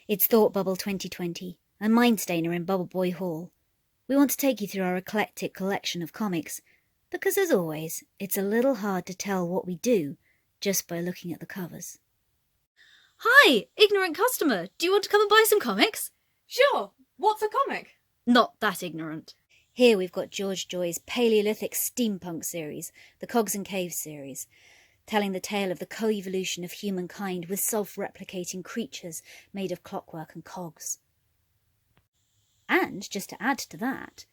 It's Thoughtbubble 2020, a Mindstainer in Bubble Boy Hall. We want to take you through our eclectic collection of comics, because as always, it's a little hard to tell what we do just by looking at the covers. Hi, ignorant customer. Do you want to come and buy some comics? Sure. What's a comic? Not that ignorant. Here we've got George Joy's Paleolithic Steampunk series, the Cogs and Caves series, telling the tale of the co-evolution of humankind with self-replicating creatures made of clockwork and cogs. And, just to add to that,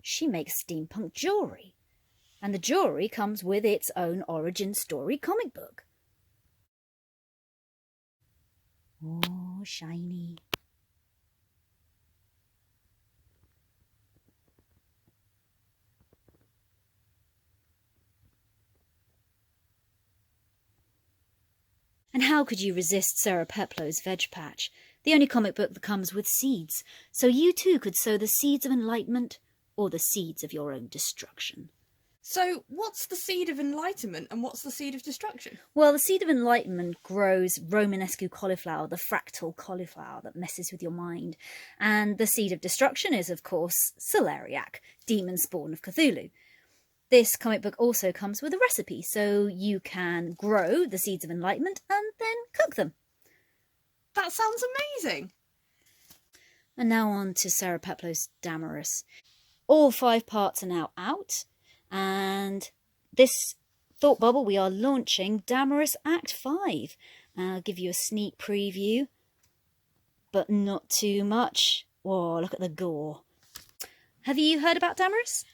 she makes steampunk jewellery, and the jewellery comes with its own origin story comic book. Oh, shiny. And how could you resist Sarah Peplow's Veg Patch, the only comic book that comes with seeds, so you too could sow the seeds of enlightenment or the seeds of your own destruction? So, what's the seed of enlightenment and what's the seed of destruction? Well, the seed of enlightenment grows Romanesque cauliflower, the fractal cauliflower that messes with your mind. And the seed of destruction is, of course, Celeriac, demon spawn of Cthulhu. This comic book also comes with a recipe, so you can grow the seeds of enlightenment and then cook them. That sounds amazing! And now on to Sarah Peplow's Damaris. All 5 parts are now out, and this Thought Bubble we are launching Damaris Act 5. I'll give you a sneak preview, but not too much. Whoa, look at the gore. Have you heard about Damaris?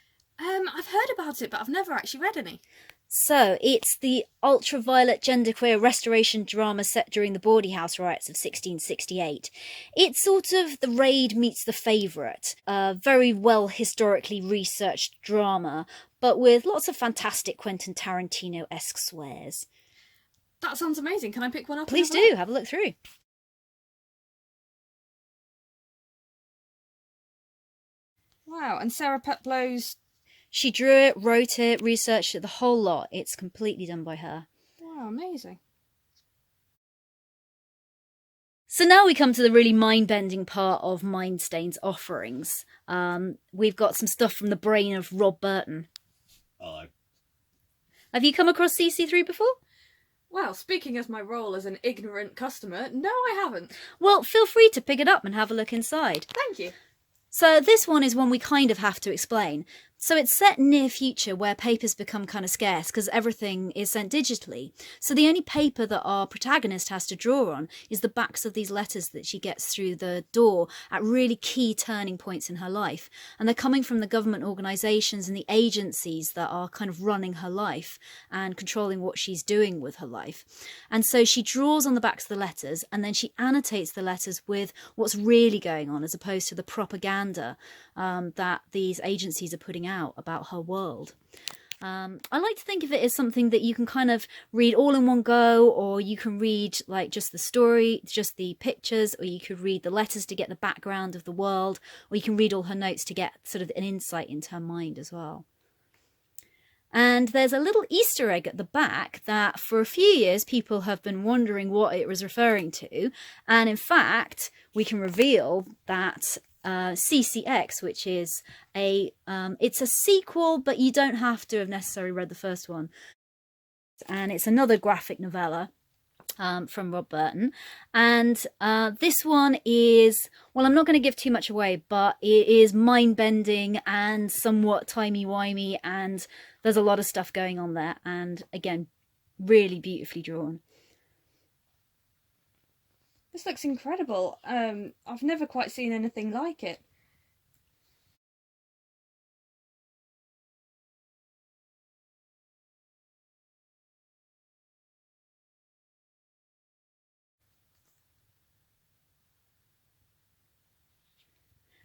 I've heard about it, but I've never actually read any. So, it's the ultraviolet genderqueer restoration drama set during the Bawdy House riots of 1668. It's sort of The Raid meets The Favourite, a very well historically researched drama, but with lots of fantastic Quentin Tarantino-esque swears. That sounds amazing. Can I pick one up? Please do, have a look through. Wow, and Sarah Peplow's... She drew it, wrote it, researched it, the whole lot. It's completely done by her. Wow, amazing. So now we come to the really mind-bending part of Mindstain's offerings. We've got some stuff from the brain of Rob Burton. Hello. Have you come across CC3 before? Well, speaking as my role as an ignorant customer, no I haven't. Well, feel free to pick it up and have a look inside. Thank you. So this one is one we kind of have to explain. So it's set near future where papers become kind of scarce because everything is sent digitally. So the only paper that our protagonist has to draw on is the backs of these letters that she gets through the door at really key turning points in her life. And they're coming from the government organisations and the agencies that are kind of running her life and controlling what she's doing with her life. And so she draws on the backs of the letters and then she annotates the letters with what's really going on as opposed to the propaganda that these agencies are putting out about her world. I like to think of it as something that you can kind of read all in one go, or you can read like just the story, just the pictures, or you could read the letters to get the background of the world, or you can read all her notes to get sort of an insight into her mind as well. And there's a little Easter egg at the back that for a few years people have been wondering what it was referring to, and in fact we can reveal that CCX, which is it's a sequel, but you don't have to have necessarily read the first one. And it's another graphic novella from Rob Burton. And this one is, well, I'm not going to give too much away, but it is mind-bending and somewhat timey-wimey, and there's a lot of stuff going on there. And again, really beautifully drawn. This looks incredible. I've never quite seen anything like it.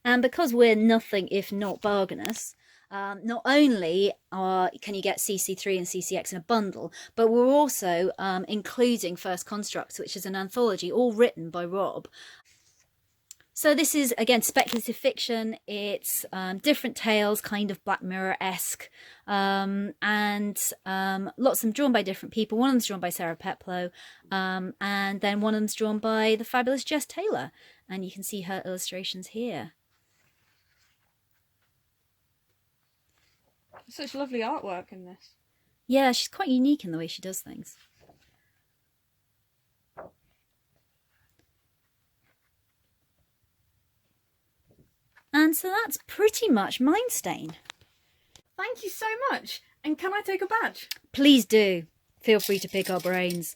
And because we're nothing if not bargainous, not only can you get CC3 and CCX in a bundle, but we're also including First Constructs, which is an anthology all written by Rob. So this is, again, speculative fiction. It's different tales, kind of Black Mirror-esque, and lots of them drawn by different people. One of them's drawn by Sarah Peplow, and then one of them's drawn by the fabulous Jess Taylor, and you can see her illustrations here. Such lovely artwork in this. Yeah, she's quite unique in the way she does things. And so that's pretty much Mindstain. Thank you so much. And can I take a badge? Please do. Feel free to pick our brains.